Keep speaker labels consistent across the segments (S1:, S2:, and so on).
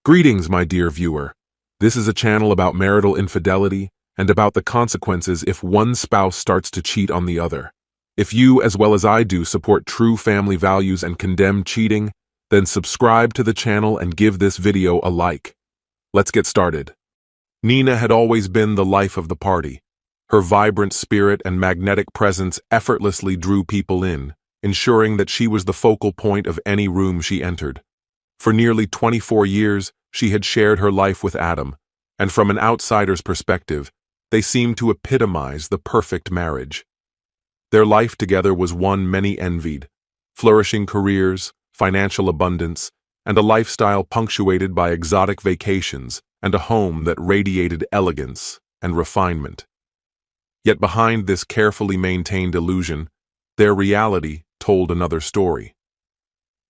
S1: Greetings, my dear viewer. This is a channel about marital infidelity and about the consequences if one spouse starts to cheat on the other. If you, as well as I do, support true family values and condemn cheating, then subscribe to the channel and give this video a like. Let's get started. Nina had always been the life of the party. Her vibrant spirit and magnetic presence effortlessly drew people in, ensuring that she was the focal point of any room she entered. For nearly 24 years, she had shared her life with Adam, and from an outsider's perspective, they seemed to epitomize the perfect marriage. Their life together was one many envied: flourishing careers, financial abundance, and a lifestyle punctuated by exotic vacations and a home that radiated elegance and refinement. Yet behind this carefully maintained illusion, their reality told another story.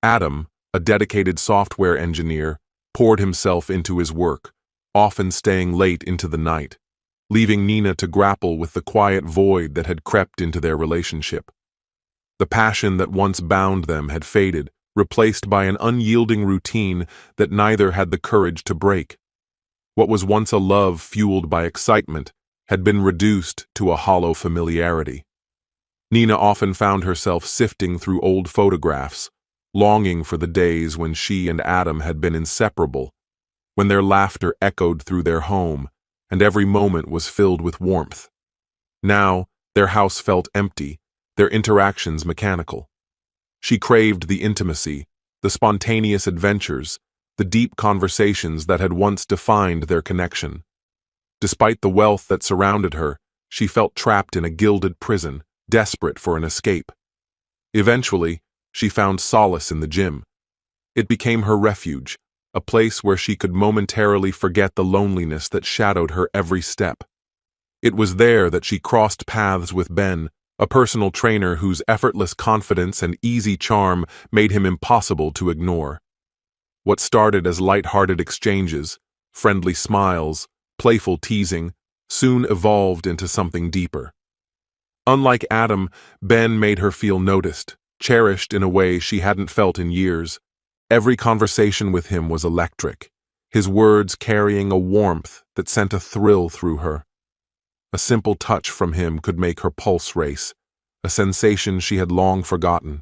S1: Adam, a dedicated software engineer, poured himself into his work, often staying late into the night, leaving Nina to grapple with the quiet void that had crept into their relationship. The passion that once bound them had faded, replaced by an unyielding routine that neither had the courage to break. What was once a love fueled by excitement had been reduced to a hollow familiarity. Nina often found herself sifting through old photographs, longing for the days when she and Adam had been inseparable, when their laughter echoed through their home and every moment was filled with warmth. Now, their house felt empty, their interactions mechanical. She craved the intimacy, the spontaneous adventures, the deep conversations that had once defined their connection. Despite the wealth that surrounded her, she felt trapped in a gilded prison, desperate for an escape. Eventually, she found solace in the gym. It became her refuge, a place where she could momentarily forget the loneliness that shadowed her every step. It was there that she crossed paths with Ben, a personal trainer whose effortless confidence and easy charm made him impossible to ignore. What started as light-hearted exchanges, friendly smiles, playful teasing, soon evolved into something deeper. Unlike Adam, Ben made her feel noticed, cherished in a way she hadn't felt in years. Every conversation with him was electric, his words carrying a warmth that sent a thrill through her. A simple touch from him could make her pulse race, a sensation she had long forgotten.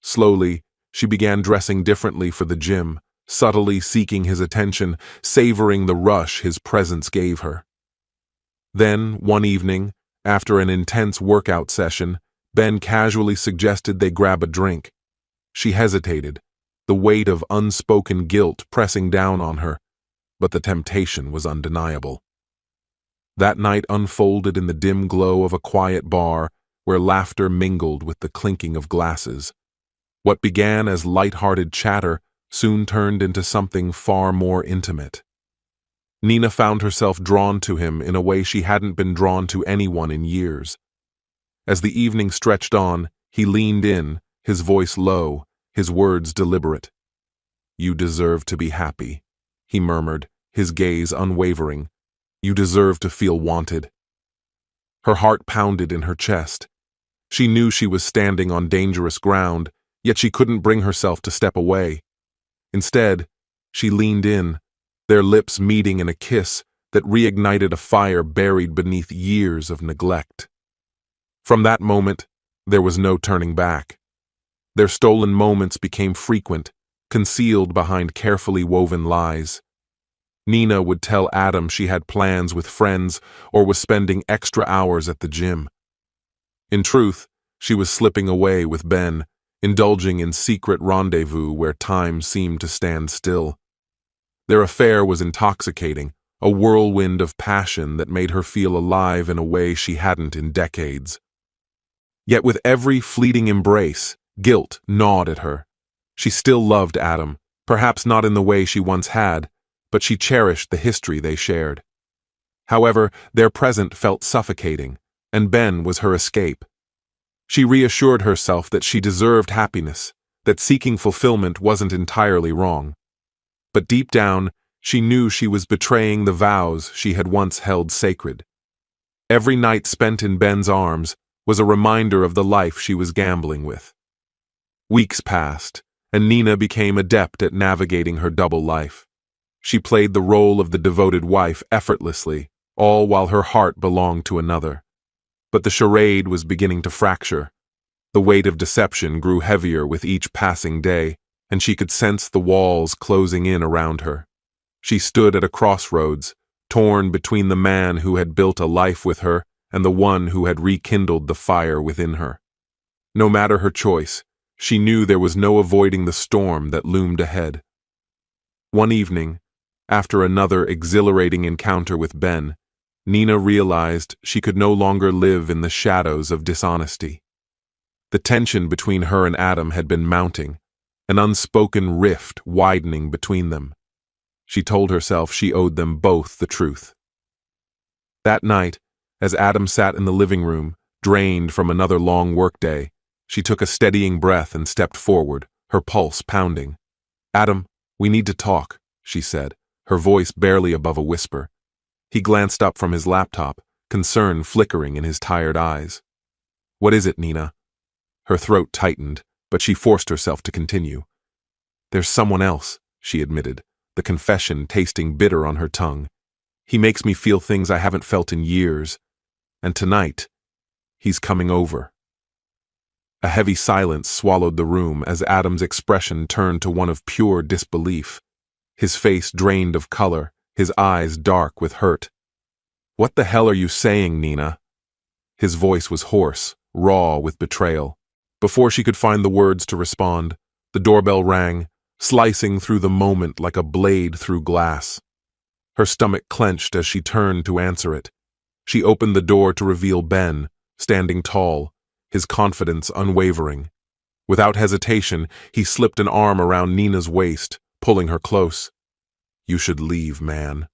S1: Slowly, she began dressing differently for the gym, subtly seeking his attention, savoring the rush his presence gave her. Then, one evening, after an intense workout session, Ben casually suggested they grab a drink. She hesitated, the weight of unspoken guilt pressing down on her, but the temptation was undeniable. That night unfolded in the dim glow of a quiet bar where laughter mingled with the clinking of glasses. What began as light-hearted chatter soon turned into something far more intimate. Nina found herself drawn to him in a way she hadn't been drawn to anyone in years. As the evening stretched on, he leaned in, his voice low, his words deliberate. "You deserve to be happy," he murmured, his gaze unwavering. "You deserve to feel wanted." Her heart pounded in her chest. She knew she was standing on dangerous ground, yet she couldn't bring herself to step away. Instead, she leaned in, their lips meeting in a kiss that reignited a fire buried beneath years of neglect. From that moment, there was no turning back. Their stolen moments became frequent, concealed behind carefully woven lies. Nina would tell Adam she had plans with friends or was spending extra hours at the gym. In truth, she was slipping away with Ben, indulging in secret rendezvous where time seemed to stand still. Their affair was intoxicating, a whirlwind of passion that made her feel alive in a way she hadn't in decades. Yet with every fleeting embrace, guilt gnawed at her. She still loved Adam, perhaps not in the way she once had, but she cherished the history they shared. However, their present felt suffocating, and Ben was her escape. She reassured herself that she deserved happiness, that seeking fulfillment wasn't entirely wrong. But deep down, she knew she was betraying the vows she had once held sacred. Every night spent in Ben's arms was a reminder of the life she was gambling with. Weeks passed, and Nina became adept at navigating her double life. She played the role of the devoted wife effortlessly, all while her heart belonged to another. But the charade was beginning to fracture. The weight of deception grew heavier with each passing day, and she could sense the walls closing in around her. She stood at a crossroads, torn between the man who had built a life with her and the one who had rekindled the fire within her. No matter her choice, she knew there was no avoiding the storm that loomed ahead. One evening, after another exhilarating encounter with Ben, Nina realized she could no longer live in the shadows of dishonesty. The tension between her and Adam had been mounting, an unspoken rift widening between them. She told herself she owed them both the truth. That night, as Adam sat in the living room, drained from another long workday, she took a steadying breath and stepped forward, her pulse pounding. "Adam, we need to talk," she said, her voice barely above a whisper. He glanced up from his laptop, concern flickering in his tired eyes. "What is it, Nina?" Her throat tightened, but she forced herself to continue. "There's someone else," she admitted, the confession tasting bitter on her tongue. "He makes me feel things I haven't felt in years. And tonight, he's coming over." A heavy silence swallowed the room as Adam's expression turned to one of pure disbelief. His face drained of color, his eyes dark with hurt. "What the hell are you saying, Nina?" His voice was hoarse, raw with betrayal. Before she could find the words to respond, the doorbell rang, slicing through the moment like a blade through glass. Her stomach clenched as she turned to answer it. She opened the door to reveal Ben, standing tall, his confidence unwavering. Without hesitation, he slipped an arm around Nina's waist, pulling her close. "You should leave, man,"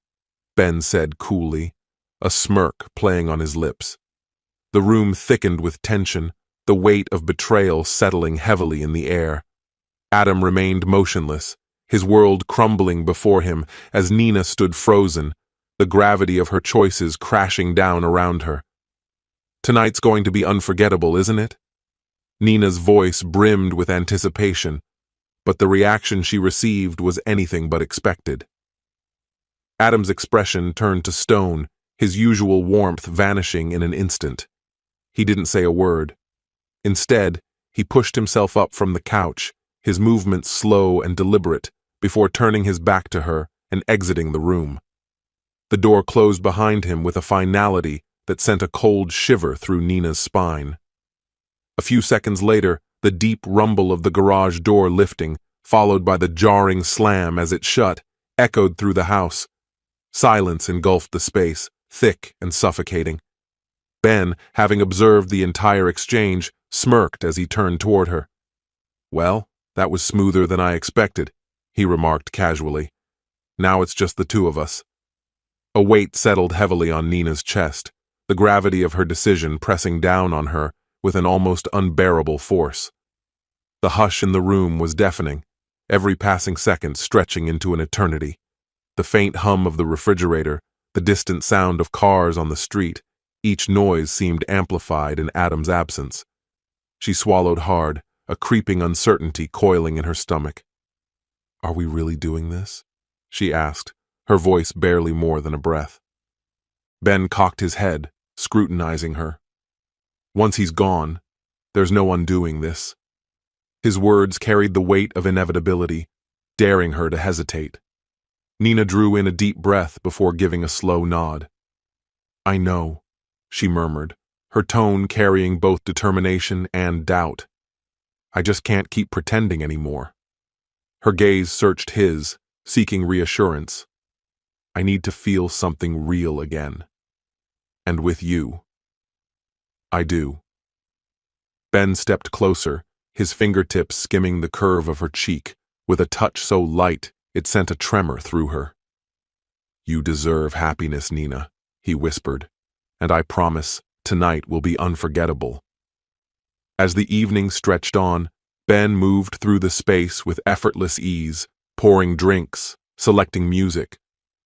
S1: Ben said coolly, a smirk playing on his lips. The room thickened with tension, the weight of betrayal settling heavily in the air. Adam remained motionless, his world crumbling before him as Nina stood frozen, the gravity of her choices crashing down around her. "Tonight's going to be unforgettable, isn't it?" Nina's voice brimmed with anticipation, but the reaction she received was anything but expected. Adam's expression turned to stone, his usual warmth vanishing in an instant. He didn't say a word. Instead, he pushed himself up from the couch, his movements slow and deliberate, before turning his back to her and exiting the room. The door closed behind him with a finality that sent a cold shiver through Nina's spine. A few seconds later, the deep rumble of the garage door lifting, followed by the jarring slam as it shut, echoed through the house. Silence engulfed the space, thick and suffocating. Ben, having observed the entire exchange, smirked as he turned toward her. "Well, that was smoother than I expected," he remarked casually. "Now it's just the two of us." A weight settled heavily on Nina's chest, the gravity of her decision pressing down on her with an almost unbearable force. The hush in the room was deafening, every passing second stretching into an eternity. The faint hum of the refrigerator, the distant sound of cars on the street, each noise seemed amplified in Adam's absence. She swallowed hard, a creeping uncertainty coiling in her stomach. "Are we really doing this?" she asked, her voice barely more than a breath. Ben cocked his head, scrutinizing her. "Once he's gone, there's no undoing this." His words carried the weight of inevitability, daring her to hesitate. Nina drew in a deep breath before giving a slow nod. "I know," she murmured, her tone carrying both determination and doubt. "I just can't keep pretending anymore." Her gaze searched his, seeking reassurance. "I need to feel something real again. And with you." "I do." Ben stepped closer, his fingertips skimming the curve of her cheek, with a touch so light it sent a tremor through her. "You deserve happiness, Nina," he whispered, "and I promise tonight will be unforgettable." As the evening stretched on, Ben moved through the space with effortless ease, pouring drinks, selecting music.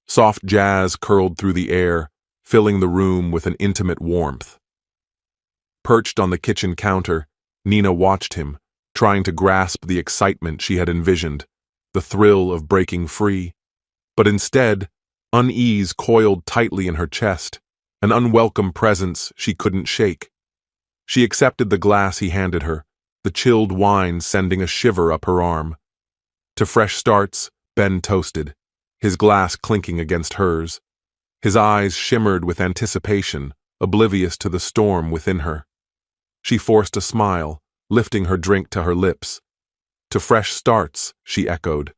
S1: Soft jazz curled through the air, filling the room with an intimate warmth. Perched on the kitchen counter, Nina watched him, trying to grasp the excitement she had envisioned, the thrill of breaking free. But instead, unease coiled tightly in her chest, an unwelcome presence she couldn't shake. She accepted the glass he handed her, the chilled wine sending a shiver up her arm. To fresh starts, Ben toasted, his glass clinking against hers. His eyes shimmered with anticipation, oblivious to the storm within her. She forced a smile, lifting her drink to her lips. To fresh starts, she echoed,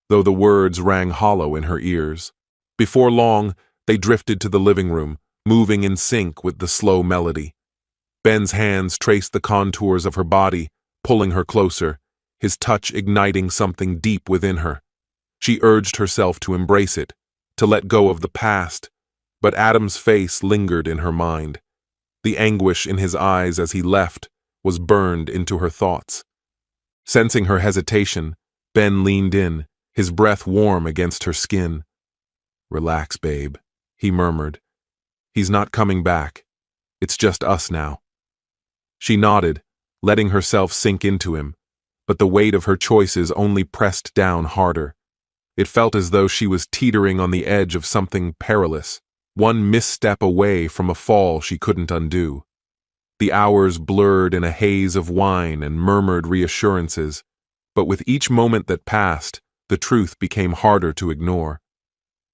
S1: though the words rang hollow in her ears. Before long, they drifted to the living room, moving in sync with the slow melody. Ben's hands traced the contours of her body, pulling her closer, his touch igniting something deep within her. She urged herself to embrace it, to let go of the past, but Adam's face lingered in her mind. The anguish in his eyes as he left was burned into her thoughts. Sensing her hesitation, Ben leaned in, his breath warm against her skin. "Relax, babe," he murmured. "He's not coming back. It's just us now." She nodded, letting herself sink into him, but the weight of her choices only pressed down harder. It felt as though she was teetering on the edge of something perilous, one misstep away from a fall she couldn't undo. The hours blurred in a haze of wine and murmured reassurances, but with each moment that passed, the truth became harder to ignore.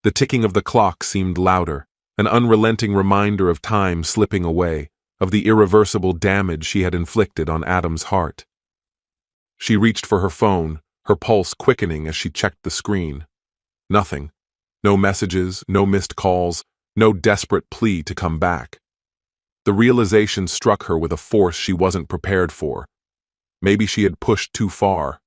S1: The ticking of the clock seemed louder, an unrelenting reminder of time slipping away, of the irreversible damage she had inflicted on Adam's heart. She reached for her phone, her pulse quickening as she checked the screen. Nothing. No messages, no missed calls, no desperate plea to come back. The realization struck her with a force she wasn't prepared for. Maybe she had pushed too far.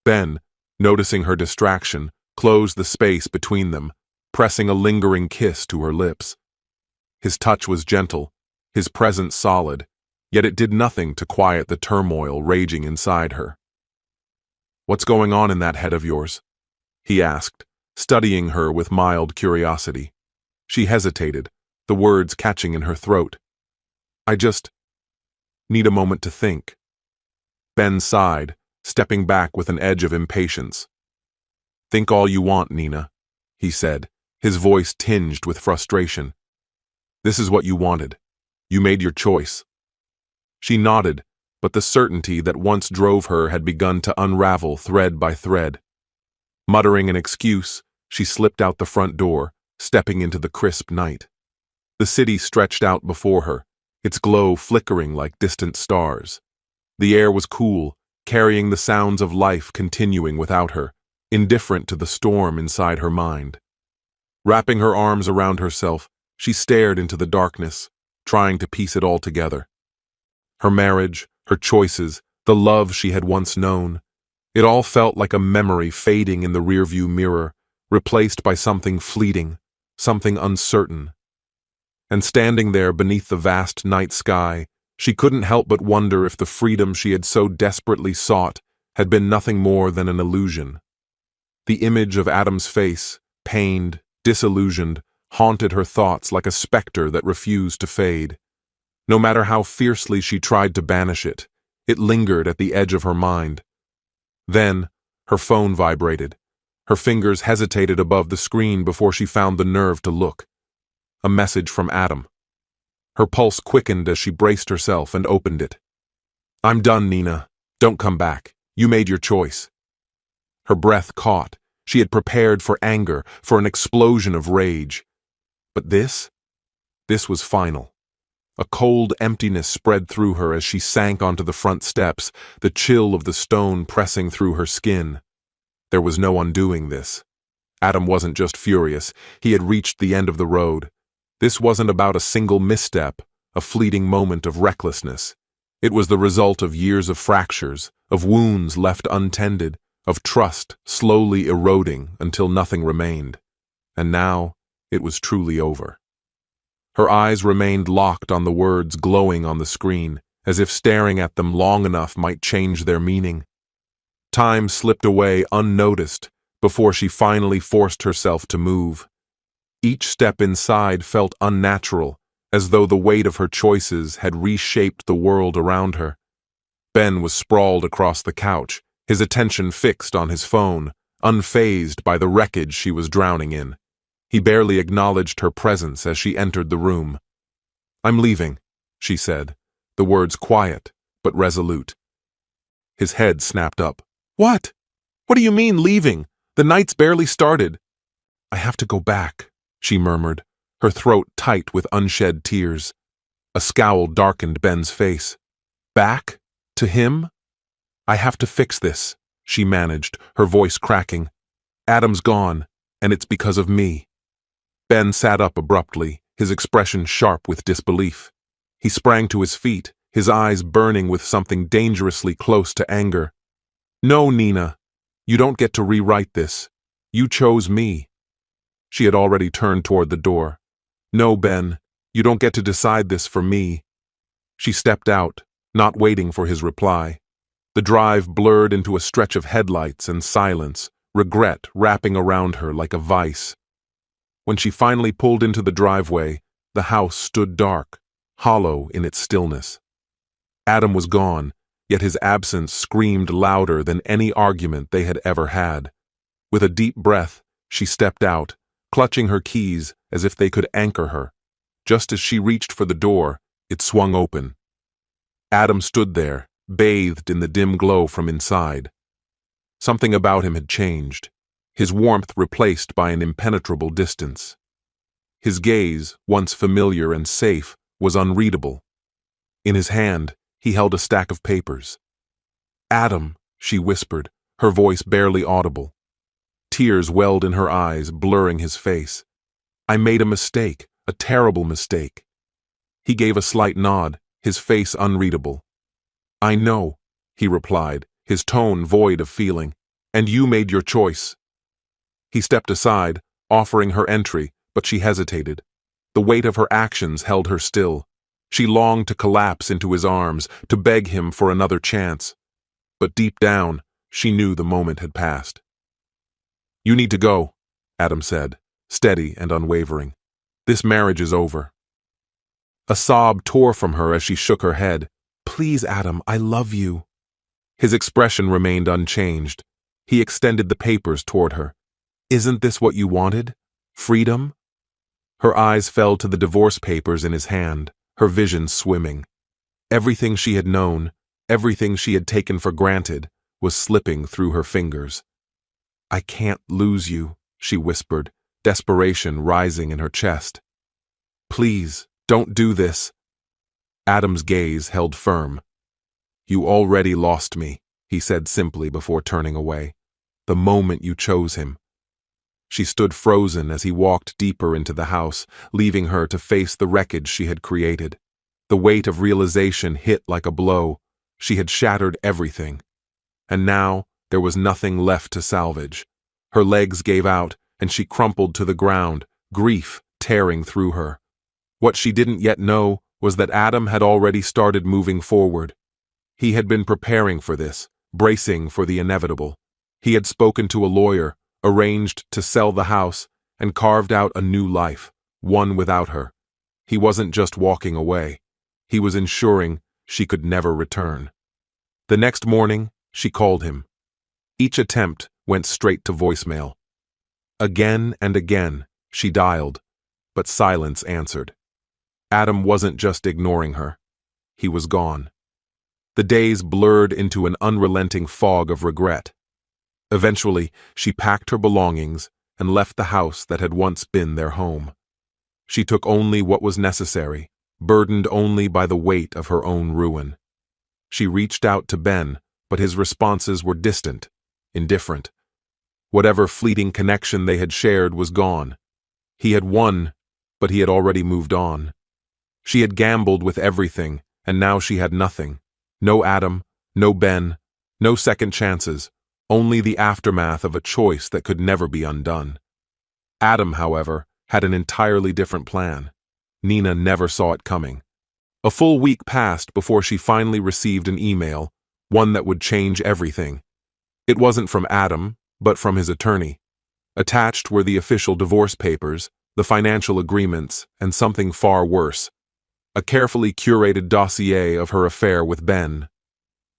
S1: Ben, noticing her distraction, closed the space between them, pressing a lingering kiss to her lips. His touch was gentle, his presence solid, yet it did nothing to quiet the turmoil raging inside her. "What's going on in that head of yours?" he asked, studying her with mild curiosity. She hesitated, the words catching in her throat. "I just need a moment to think." Ben sighed, stepping back with an edge of impatience. "Think all you want, Nina," he said, his voice tinged with frustration. "This is what you wanted. You made your choice." She nodded, but the certainty that once drove her had begun to unravel thread by thread. Muttering an excuse, she slipped out the front door, stepping into the crisp night. The city stretched out before her, its glow flickering like distant stars. The air was cool, carrying the sounds of life continuing without her, indifferent to the storm inside her mind. Wrapping her arms around herself, she stared into the darkness, trying to piece it all together. Her marriage, her choices, the love she had once known, it all felt like a memory fading in the rearview mirror, replaced by something fleeting, something uncertain. And standing there beneath the vast night sky, she couldn't help but wonder if the freedom she had so desperately sought had been nothing more than an illusion. The image of Adam's face, pained, disillusioned, haunted her thoughts like a specter that refused to fade. No matter how fiercely she tried to banish it, it lingered at the edge of her mind. Then, her phone vibrated. Her fingers hesitated above the screen before she found the nerve to look. A message from Adam. Her pulse quickened as she braced herself and opened it. "I'm done, Nina. Don't come back. You made your choice." Her breath caught. She had prepared for anger, for an explosion of rage. But this was final. A cold emptiness spread through her as she sank onto the front steps, the chill of the stone pressing through her skin. There was no undoing this. Adam wasn't just furious, he had reached the end of the road. This wasn't about a single misstep, a fleeting moment of recklessness. It was the result of years of fractures, of wounds left untended, of trust slowly eroding until nothing remained. And now, it was truly over. Her eyes remained locked on the words glowing on the screen, as if staring at them long enough might change their meaning. Time slipped away unnoticed before she finally forced herself to move. Each step inside felt unnatural, as though the weight of her choices had reshaped the world around her. Ben was sprawled across the couch, his attention fixed on his phone, unfazed by the wreckage she was drowning in. He barely acknowledged her presence as she entered the room. "I'm leaving," she said, the words quiet but resolute. His head snapped up. "What? What do you mean, leaving? The night's barely started." "I have to go back," she murmured, her throat tight with unshed tears. A scowl darkened Ben's face. "Back? To him?" "I have to fix this," she managed, her voice cracking. "Adam's gone, and it's because of me." Ben sat up abruptly, his expression sharp with disbelief. He sprang to his feet, his eyes burning with something dangerously close to anger. "No, Nina. You don't get to rewrite this. You chose me." She had already turned toward the door. "No, Ben. You don't get to decide this for me." She stepped out, not waiting for his reply. The drive blurred into a stretch of headlights and silence, regret wrapping around her like a vice. When she finally pulled into the driveway, the house stood dark, hollow in its stillness. Adam was gone, yet his absence screamed louder than any argument they had ever had. With a deep breath, she stepped out, clutching her keys as if they could anchor her. Just as she reached for the door, it swung open. Adam stood there, bathed in the dim glow from inside. Something about him had changed, his warmth replaced by an impenetrable distance. His gaze, once familiar and safe, was unreadable. In his hand, he held a stack of papers. "Adam," she whispered, her voice barely audible. Tears welled in her eyes, blurring his face. "I made a mistake, a terrible mistake." He gave a slight nod, his face unreadable. "I know," he replied, his tone void of feeling, "and you made your choice." He stepped aside, offering her entry, but she hesitated. The weight of her actions held her still. She longed to collapse into his arms, to beg him for another chance. But deep down, she knew the moment had passed. "You need to go," Adam said, steady and unwavering. "This marriage is over." A sob tore from her as she shook her head. "Please, Adam, I love you." His expression remained unchanged. He extended the papers toward her. "Isn't this what you wanted? Freedom?" Her eyes fell to the divorce papers in his hand, her vision swimming. Everything she had known, everything she had taken for granted, was slipping through her fingers. "I can't lose you," she whispered, desperation rising in her chest. "Please, don't do this." Adam's gaze held firm. "You already lost me," he said simply before turning away. "The moment you chose him." She stood frozen as he walked deeper into the house, leaving her to face the wreckage she had created. The weight of realization hit like a blow. She had shattered everything. And now there was nothing left to salvage. Her legs gave out, and she crumpled to the ground, grief tearing through her. What she didn't yet know was that Adam had already started moving forward. He had been preparing for this, bracing for the inevitable. He had spoken to a lawyer, arranged to sell the house, and carved out a new life, one without her. He wasn't just walking away. He was ensuring she could never return. The next morning, she called him. Each attempt went straight to voicemail. Again and again, she dialed, but silence answered. Adam wasn't just ignoring her. He was gone. The days blurred into an unrelenting fog of regret. Eventually, she packed her belongings and left the house that had once been their home. She took only what was necessary, burdened only by the weight of her own ruin. She reached out to Ben, but his responses were distant, indifferent. Whatever fleeting connection they had shared was gone. He had won, but he had already moved on. She had gambled with everything, and now she had nothing. No Adam, no Ben, no second chances, only the aftermath of a choice that could never be undone. Adam, however, had an entirely different plan. Nina never saw it coming. A full week passed before she finally received an email, one that would change everything. It wasn't from Adam, but from his attorney. Attached were the official divorce papers, the financial agreements, and something far worse, a carefully curated dossier of her affair with Ben.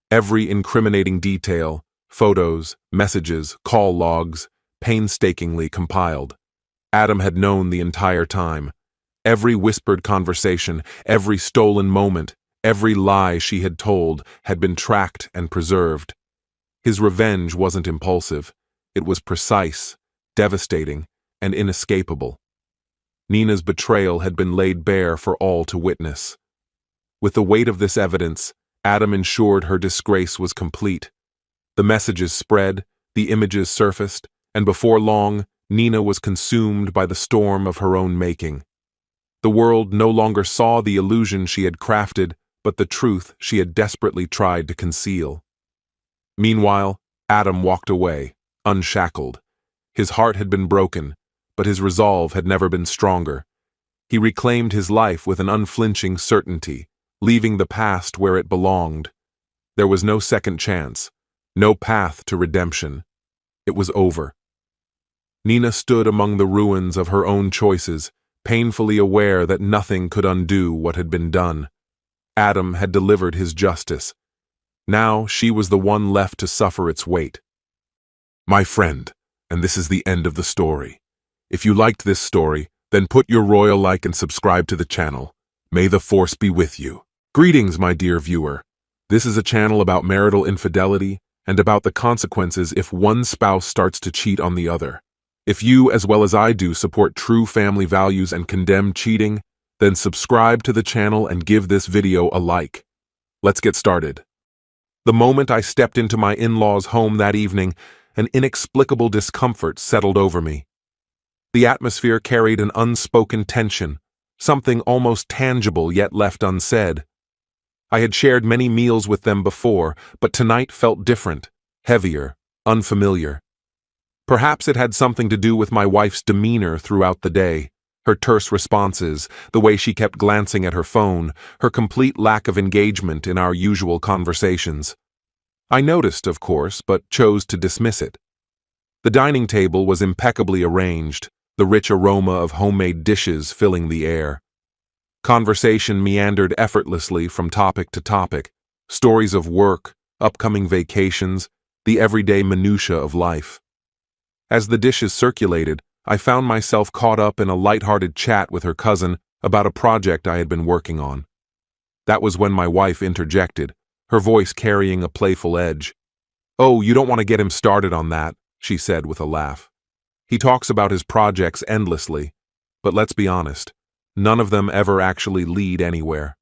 S1: Every incriminating detail, Photos, messages, call logs, painstakingly compiled. Adam had known the entire time. Every whispered conversation, every stolen moment, every lie she had told had been tracked and preserved. His revenge wasn't impulsive. It was precise, devastating, and inescapable. Nina's betrayal had been laid bare for all to witness. With the weight of this evidence, Adam ensured her disgrace was complete. The messages spread, the images surfaced, and before long, Nina was consumed by the storm of her own making. The world no longer saw the illusion she had crafted, but the truth she had desperately tried to conceal. Meanwhile, Adam walked away, unshackled. His heart had been broken, but his resolve had never been stronger. He reclaimed his life with an unflinching certainty, leaving the past where it belonged. There was no second chance, no path to redemption. It was over. Nina stood among the ruins of her own choices, painfully aware that nothing could undo what had been done. Adam had delivered his justice. Now she was the one left to suffer its weight. My friend, and this is the end of the story. If you liked this story, then put your royal like and subscribe to the channel. May the force be with you. Greetings, my dear viewer. This is a channel about marital infidelity and about the consequences if one spouse starts to cheat on the other. If you, as well as I do, support true family values and condemn cheating, then subscribe to the channel and give this video a like. Let's get started. The moment I stepped into my in-laws' home that evening, an inexplicable discomfort settled over me. The atmosphere carried an unspoken tension, something almost tangible yet left unsaid. I had shared many meals with them before, but tonight felt different, heavier, unfamiliar. Perhaps it had something to do with my wife's demeanor throughout the day, her terse responses, the way she kept glancing at her phone, her complete lack of engagement in our usual conversations. I noticed, of course, but chose to dismiss it. The dining table was impeccably arranged, the rich aroma of homemade dishes filling the air. Conversation meandered effortlessly from topic to topic, stories of work, upcoming vacations, the everyday minutiae of life. As the dishes circulated, I found myself caught up in a light-hearted chat with her cousin about a project I had been working on. That was when my wife interjected, her voice carrying a playful edge. "Oh, you don't want to get him started on that," she said with a laugh. "He talks about his projects endlessly, but let's be honest, none of them ever actually lead anywhere."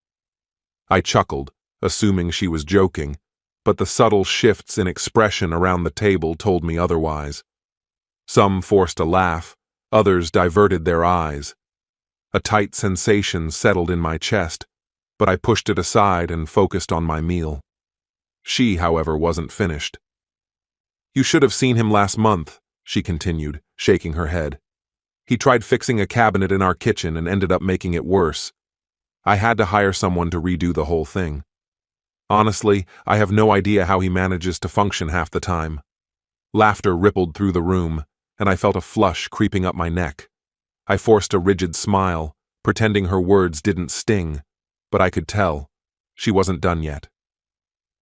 S1: I chuckled, assuming she was joking, but the subtle shifts in expression around the table told me otherwise. Some forced a laugh, others diverted their eyes. A tight sensation settled in my chest, but I pushed it aside and focused on my meal. She, however, wasn't finished. "You should have seen him last month," she continued, shaking her head. "He tried fixing a cabinet in our kitchen and ended up making it worse. I had to hire someone to redo the whole thing. Honestly, I have no idea how he manages to function half the time." Laughter rippled through the room, and I felt a flush creeping up my neck. I forced a rigid smile, pretending her words didn't sting, but I could tell she wasn't done yet.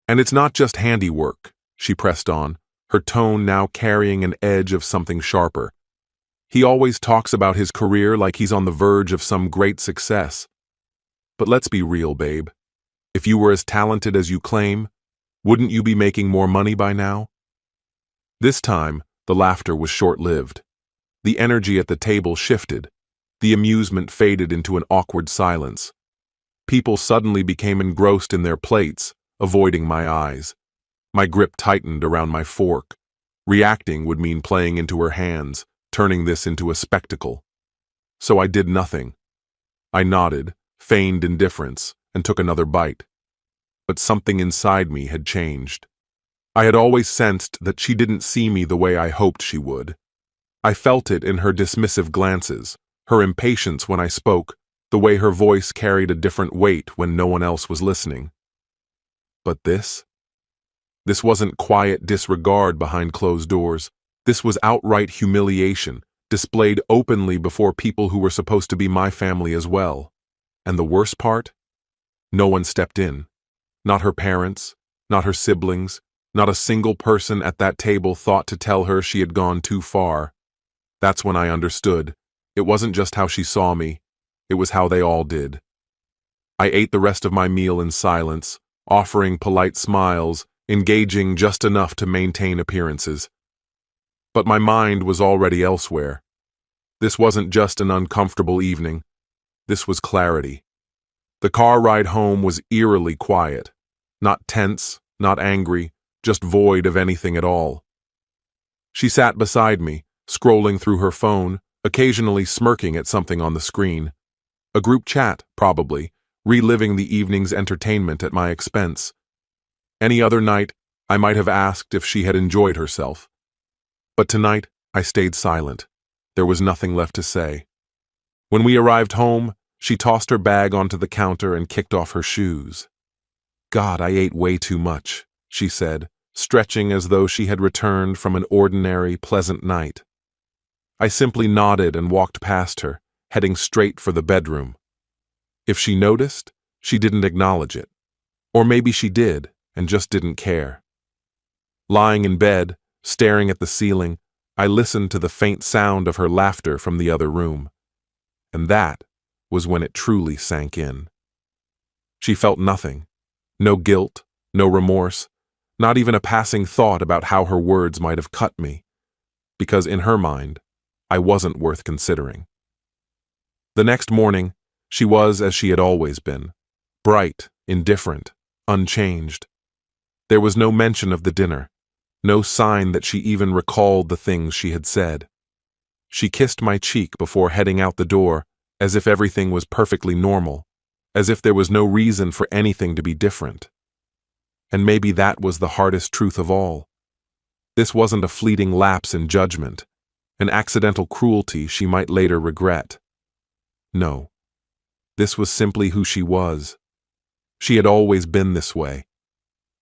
S1: "And it's not just handiwork," she pressed on, her tone now carrying an edge of something sharper. "He always talks about his career like he's on the verge of some great success. But let's be real, babe. If you were as talented as you claim, wouldn't you be making more money by now?" This time, the laughter was short-lived. The energy at the table shifted. The amusement faded into an awkward silence. People suddenly became engrossed in their plates, avoiding my eyes. My grip tightened around my fork. Reacting would mean playing into her hands, turning this into a spectacle. So I did nothing. I nodded, feigned indifference, and took another bite. But something inside me had changed. I had always sensed that she didn't see me the way I hoped she would. I felt it in her dismissive glances, her impatience when I spoke, the way her voice carried a different weight when no one else was listening. But this? This wasn't quiet disregard behind closed doors. This was outright humiliation, displayed openly before people who were supposed to be my family as well. And the worst part? No one stepped in. Not her parents, not her siblings, Not a single person at that table thought to tell her she had gone too far. That's when I understood. It wasn't just how she saw me, it was how they all did. I ate the rest of my meal in silence, offering polite smiles, engaging just enough to maintain appearances. But my mind was already elsewhere. This wasn't just an uncomfortable evening. This was clarity. The car ride home was eerily quiet. Not tense, not angry, just void of anything at all. She sat beside me, scrolling through her phone, occasionally smirking at something on the screen. A group chat, probably, reliving the evening's entertainment at my expense. Any other night, I might have asked if she had enjoyed herself. But tonight, I stayed silent. There was nothing left to say. When we arrived home, she tossed her bag onto the counter and kicked off her shoes. "God, I ate way too much," she said, stretching as though she had returned from an ordinary, pleasant night. I simply nodded and walked past her, heading straight for the bedroom. If she noticed, she didn't acknowledge it. Or maybe she did, and just didn't care. Lying in bed, staring at the ceiling, I listened to the faint sound of her laughter from the other room. And that was when it truly sank in. She felt nothing. No guilt, no remorse, not even a passing thought about how her words might have cut me. Because in her mind, I wasn't worth considering. The next morning, she was as she had always been. Bright, indifferent, unchanged. There was no mention of the dinner. No sign that she even recalled the things she had said. She kissed my cheek before heading out the door, as if everything was perfectly normal, as if there was no reason for anything to be different. And maybe that was the hardest truth of all. This wasn't a fleeting lapse in judgment, an accidental cruelty she might later regret. No, this was simply who she was. She had always been this way.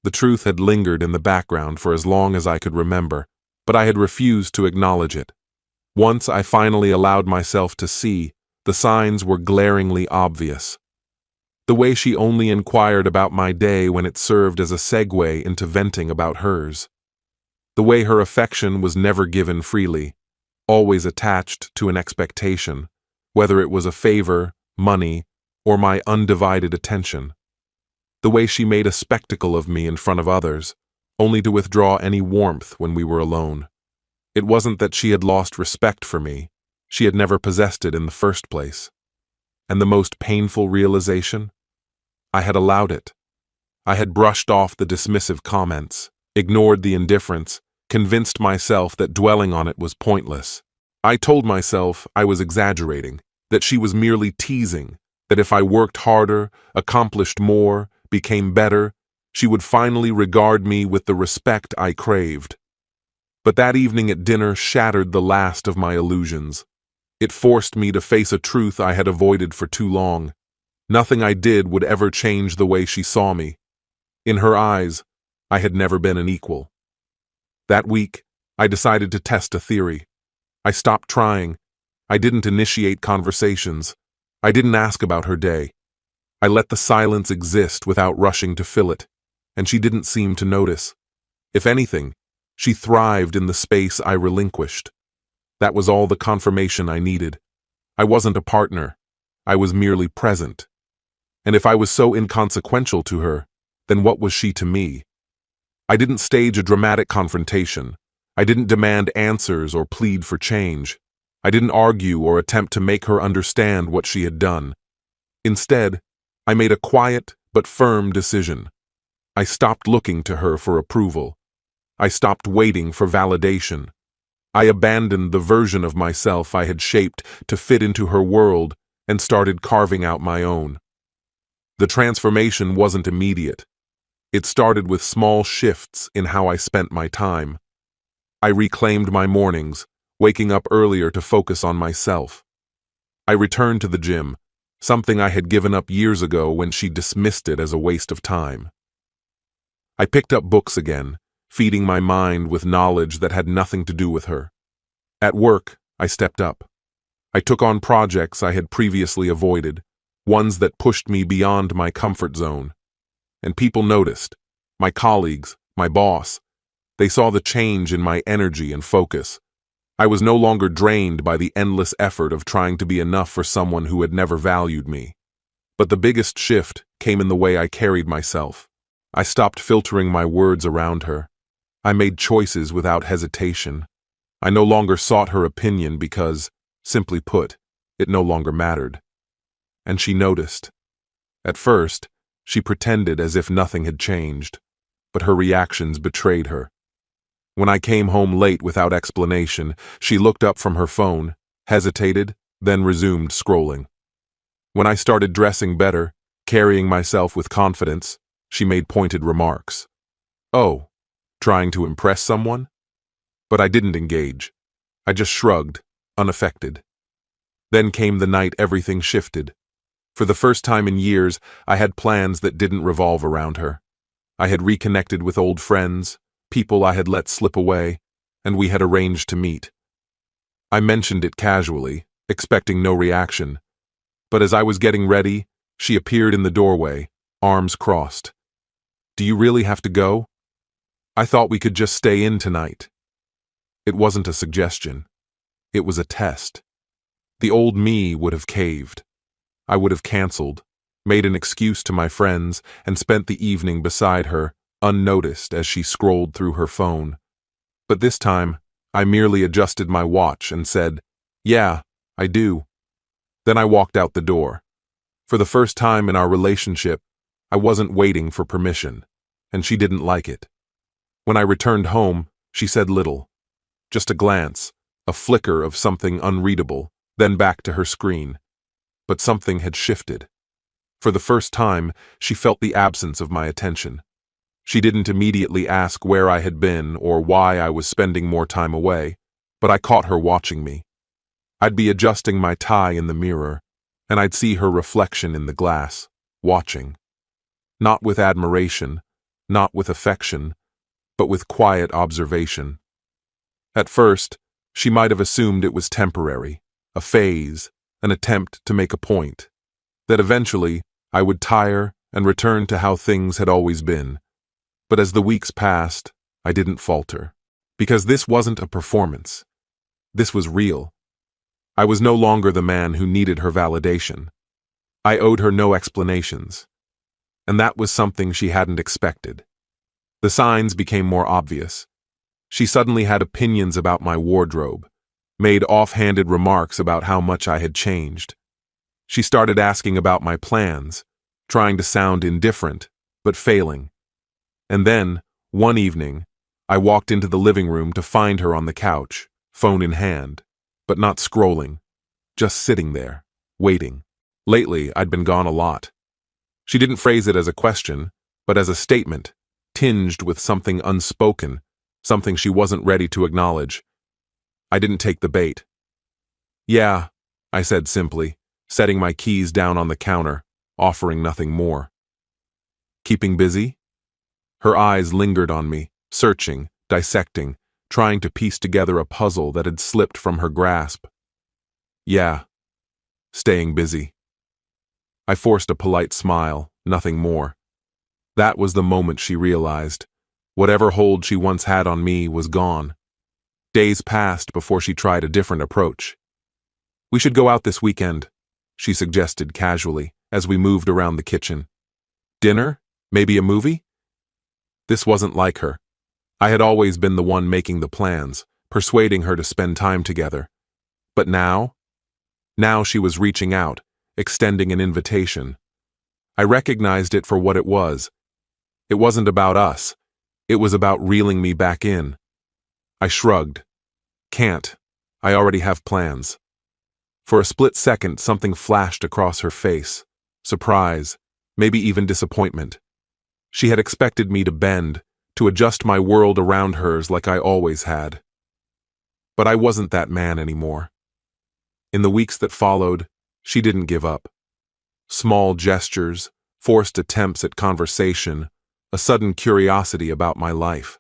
S1: The truth had lingered in the background for as long as I could remember, but I had refused to acknowledge it. Once I finally allowed myself to see, the signs were glaringly obvious. The way she only inquired about my day when it served as a segue into venting about hers. The way her affection was never given freely, always attached to an expectation, whether it was a favor, money, or my undivided attention. The way she made a spectacle of me in front of others, only to withdraw any warmth when we were alone. It wasn't that she had lost respect for me, she had never possessed it in the first place. And the most painful realization? I had allowed it. I had brushed off the dismissive comments, ignored the indifference, convinced myself that dwelling on it was pointless. I told myself I was exaggerating, that she was merely teasing, that if I worked harder, accomplished more, became better, she would finally regard me with the respect I craved. But that evening at dinner shattered the last of my illusions. It forced me to face a truth I had avoided for too long. Nothing I did would ever change the way she saw me. In her eyes, I had never been an equal. That week, I decided to test a theory. I stopped trying. I didn't initiate conversations. I didn't ask about her day. I let the silence exist without rushing to fill it, and she didn't seem to notice. If anything, she thrived in the space I relinquished. That was all the confirmation I needed. I wasn't a partner. I was merely present. And if I was so inconsequential to her, then what was she to me? I didn't stage a dramatic confrontation. I didn't demand answers or plead for change. I didn't argue or attempt to make her understand what she had done. Instead, I made a quiet but firm decision. I stopped looking to her for approval. I stopped waiting for validation. I abandoned the version of myself I had shaped to fit into her world and started carving out my own. The transformation wasn't immediate. It started with small shifts in how I spent my time. I reclaimed my mornings, waking up earlier to focus on myself. I returned to the gym, something I had given up years ago when she dismissed it as a waste of time. I picked up books again, feeding my mind with knowledge that had nothing to do with her. At work, I stepped up. I took on projects I had previously avoided, ones that pushed me beyond my comfort zone. And people noticed, my colleagues, my boss. They saw the change in my energy and focus. I was no longer drained by the endless effort of trying to be enough for someone who had never valued me. But the biggest shift came in the way I carried myself. I stopped filtering my words around her. I made choices without hesitation. I no longer sought her opinion because, simply put, it no longer mattered. And she noticed. At first, she pretended as if nothing had changed, but her reactions betrayed her. When I came home late without explanation, she looked up from her phone, hesitated, then resumed scrolling. When I started dressing better, carrying myself with confidence, she made pointed remarks. Oh, trying to impress someone? But I didn't engage. I just shrugged, unaffected. Then came the night everything shifted. For the first time in years, I had plans that didn't revolve around her. I had reconnected with old friends, people I had let slip away, and we had arranged to meet. I mentioned it casually, expecting no reaction. But as I was getting ready, she appeared in the doorway, arms crossed. Do you really have to go? I thought we could just stay in tonight. It wasn't a suggestion. It was a test. The old me would have caved. I would have canceled, made an excuse to my friends, and spent the evening beside her, unnoticed as she scrolled through her phone. But this time, I merely adjusted my watch and said, "Yeah, I do." Then I walked out the door. For the first time in our relationship, I wasn't waiting for permission, and she didn't like it. When I returned home, she said little. Just a glance, a flicker of something unreadable, then back to her screen. But something had shifted. For the first time, she felt the absence of my attention. She didn't immediately ask where I had been or why I was spending more time away, but I caught her watching me. I'd be adjusting my tie in the mirror, and I'd see her reflection in the glass, watching. Not with admiration, not with affection, but with quiet observation. At first, she might have assumed it was temporary, a phase, an attempt to make a point, that eventually I would tire and return to how things had always been. But as the weeks passed, I didn't falter, because this wasn't a performance. This was real. I was no longer the man who needed her validation. I owed her no explanations. And that was something she hadn't expected. The signs became more obvious. She suddenly had opinions about my wardrobe, made offhanded remarks about how much I had changed. She started asking about my plans, trying to sound indifferent, but failing. And then, one evening, I walked into the living room to find her on the couch, phone in hand, but not scrolling, just sitting there, waiting. Lately, I'd been gone a lot. She didn't phrase it as a question, but as a statement, tinged with something unspoken, something she wasn't ready to acknowledge. I didn't take the bait. "Yeah," I said simply, setting my keys down on the counter, offering nothing more. "Keeping busy?" Her eyes lingered on me, searching, dissecting, trying to piece together a puzzle that had slipped from her grasp. "Yeah, staying busy." I forced a polite smile, nothing more. That was the moment she realized. Whatever hold she once had on me was gone. Days passed before she tried a different approach. "We should go out this weekend," she suggested casually as we moved around the kitchen. "Dinner? Maybe a movie?" This wasn't like her. I had always been the one making the plans, persuading her to spend time together. But now she was reaching out, extending an invitation. I recognized it for what it was. It wasn't about us. It was about reeling me back in. I shrugged. "Can't. I already have plans." For a split second, something flashed across her face. Surprise, maybe even disappointment. She had expected me to bend, to adjust my world around hers like I always had. But I wasn't that man anymore. In the weeks that followed, she didn't give up. Small gestures, forced attempts at conversation, a sudden curiosity about my life.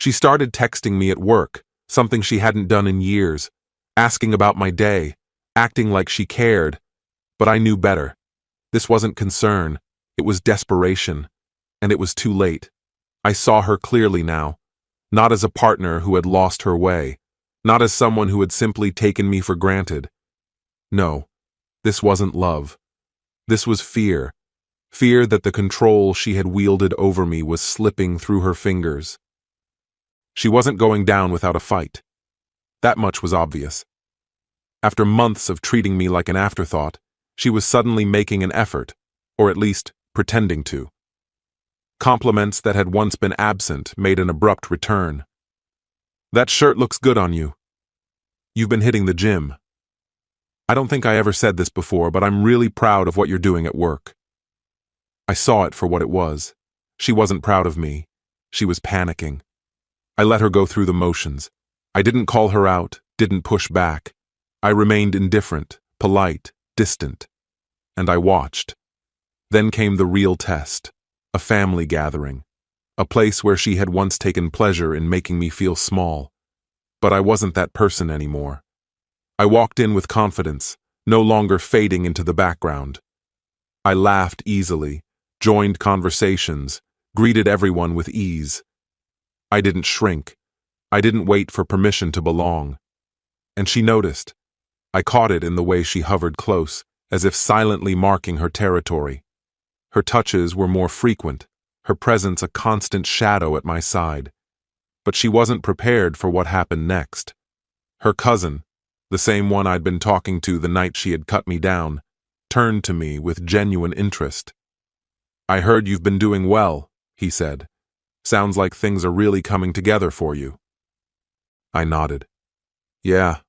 S1: She started texting me at work, something she hadn't done in years, asking about my day, acting like she cared. But I knew better. This wasn't concern, it was desperation, and it was too late. I saw her clearly now, not as a partner who had lost her way, not as someone who had simply taken me for granted. No, this wasn't love. This was fear. Fear that the control she had wielded over me was slipping through her fingers. She wasn't going down without a fight. That much was obvious. After months of treating me like an afterthought, she was suddenly making an effort, or at least pretending to. Compliments that had once been absent made an abrupt return. "That shirt looks good on you. You've been hitting the gym. I don't think I ever said this before, but I'm really proud of what you're doing at work." I saw it for what it was. She wasn't proud of me. She was panicking. I let her go through the motions. I didn't call her out, didn't push back. I remained indifferent, polite, distant. And I watched. Then came the real test. A family gathering. A place where she had once taken pleasure in making me feel small. But I wasn't that person anymore. I walked in with confidence, no longer fading into the background. I laughed easily, joined conversations, greeted everyone with ease. I didn't shrink. I didn't wait for permission to belong. And she noticed. I caught it in the way she hovered close, as if silently marking her territory. Her touches were more frequent, her presence a constant shadow at my side. But she wasn't prepared for what happened next. Her cousin, the same one I'd been talking to the night she had cut me down, turned to me with genuine interest. "I heard you've been doing well," he said. "Sounds like things are really coming together for you." I nodded. "Yeah,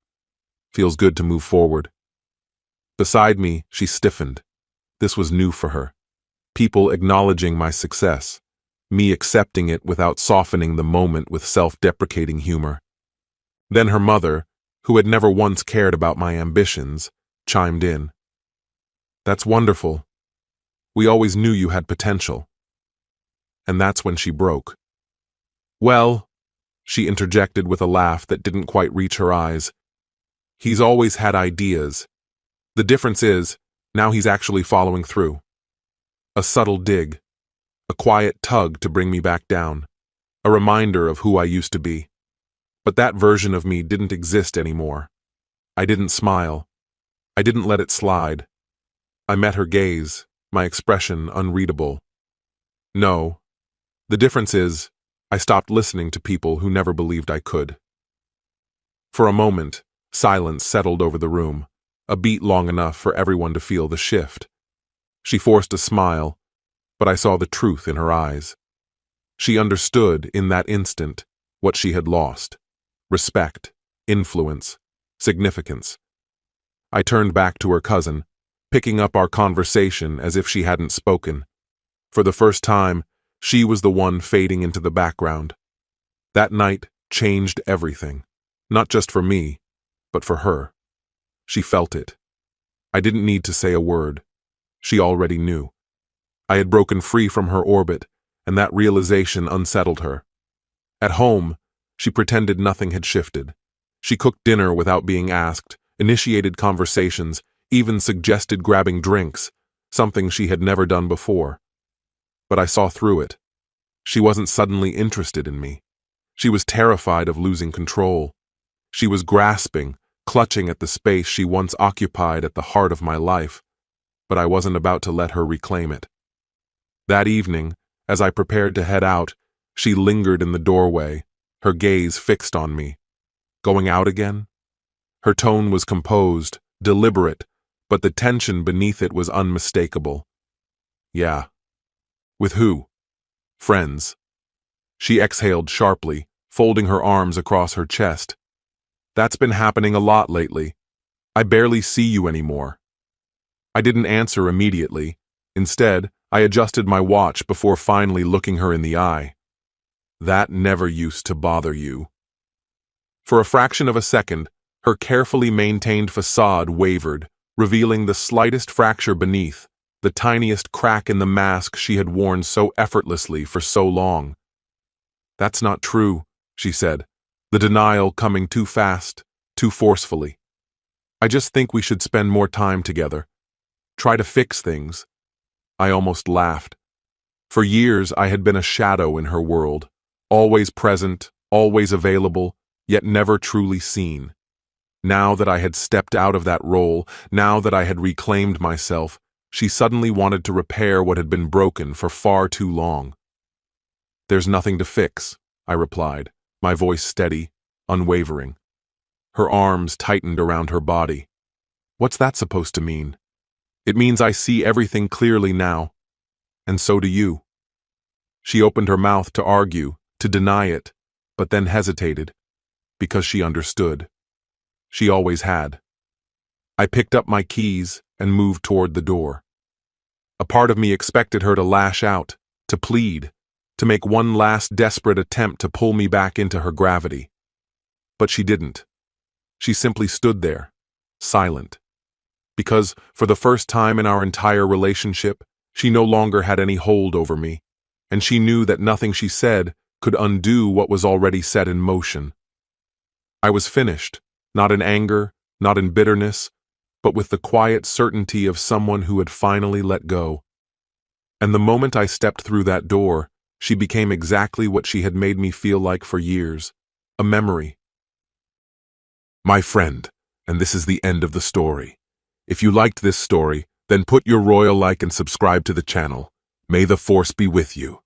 S1: feels good to move forward." Beside me, she stiffened. This was new for her. People acknowledging my success, me accepting it without softening the moment with self-deprecating humor. Then her mother, who had never once cared about my ambitions, chimed in. "That's wonderful. We always knew you had potential." And that's when she broke. "Well," she interjected with a laugh that didn't quite reach her eyes, "he's always had ideas. The difference is, now he's actually following through." A subtle dig, a quiet tug to bring me back down, a reminder of who I used to be. But that version of me didn't exist anymore. I didn't smile. I didn't let it slide. I met her gaze, my expression unreadable. No, the difference is, I stopped listening to people who never believed I could. For a moment, silence settled over the room, a beat long enough for everyone to feel the shift. She forced a smile, but I saw the truth in her eyes. She understood, in that instant, what she had lost. Respect, influence, significance. I turned back to her cousin, picking up our conversation as if she hadn't spoken. For the first time, she was the one fading into the background. That night changed everything, not just for me, but for her. She felt it. I didn't need to say a word. She already knew. I had broken free from her orbit, and that realization unsettled her. At home, she pretended nothing had shifted. She cooked dinner without being asked, initiated conversations, even suggested grabbing drinks, something she had never done before. But I saw through it. She wasn't suddenly interested in me. She was terrified of losing control. She was grasping, clutching at the space she once occupied at the heart of my life, but I wasn't about to let her reclaim it. That evening, as I prepared to head out, she lingered in the doorway, her gaze fixed on me. Going out again? Her tone was composed, deliberate, but the tension beneath it was unmistakable. Yeah. With who? Friends. She exhaled sharply, folding her arms across her chest. That's been happening a lot lately. I barely see you anymore. I didn't answer immediately. Instead, I adjusted my watch before finally looking her in the eye. That never used to bother you. For a fraction of a second, her carefully maintained facade wavered, revealing the slightest fracture beneath, the tiniest crack in the mask she had worn so effortlessly for so long. That's not true, she said, the denial coming too fast, too forcefully. I just think we should spend more time together. Try to fix things. I almost laughed. For years, I had been a shadow in her world, always present, always available, yet never truly seen. Now that I had stepped out of that role, now that I had reclaimed myself, she suddenly wanted to repair what had been broken for far too long. "There's nothing to fix," I replied, my voice steady, unwavering. Her arms tightened around her body. "What's that supposed to mean?" "It means I see everything clearly now, and so do you." She opened her mouth to argue, to deny it, but then hesitated, because she understood. She always had. I picked up my keys and moved toward the door. A part of me expected her to lash out, to plead, to make one last desperate attempt to pull me back into her gravity. But she didn't. She simply stood there, silent. Because, for the first time in our entire relationship, she no longer had any hold over me, and she knew that nothing she said could undo what was already set in motion. I was finished, not in anger, not in bitterness, but with the quiet certainty of someone who had finally let go. And the moment I stepped through that door, she became exactly what she had made me feel like for years, a memory. My friend, and this is the end of the story. If you liked this story, then put your royal like and subscribe to the channel. May the force be with you.